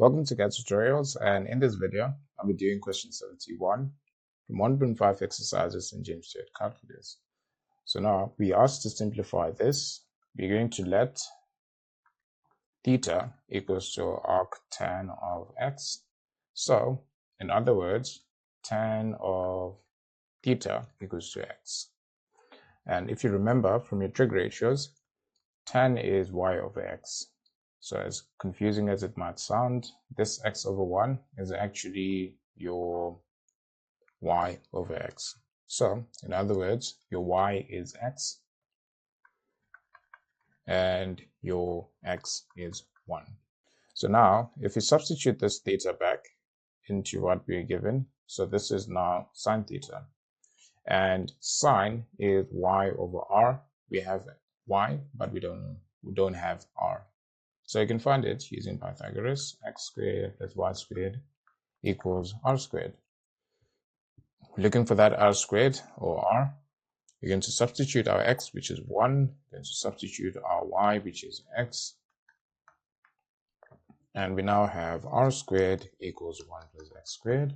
Welcome to Khetz Tutorials, and in this video, I'll be doing question 71 from 1.5 exercises in James Stewart calculus. So now we asked to simplify this. We're going to let theta equals to arc tan of x. So in other words, tan of theta equals to x. And if you remember from your trig ratios, tan is y over x. So as confusing as it might sound, this x over 1 is actually your y over x. So in other words, your y is x and your x is 1. So now if we substitute this theta back into what we're given, so this is now sine theta, and sine is y over r. We have y, but we don't have r. So you can find it using Pythagoras. X squared plus y squared equals r squared. Looking for that r squared or r, we're going to substitute our x, which is 1, going to substitute our y, which is x, and we now have r squared equals 1 plus x squared.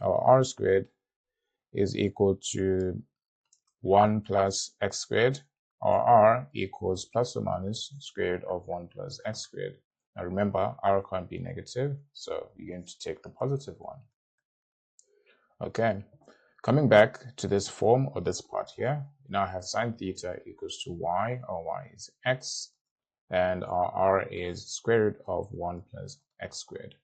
Our r squared is equal to 1 plus x squared. Our r equals plus or minus square root of 1 plus x squared. Now remember, r can't be negative, so you're going to take the positive one. Okay, coming back to this form or this part here, we now have sine theta equals to y. Our y is x, and our r is square root of 1 plus x squared.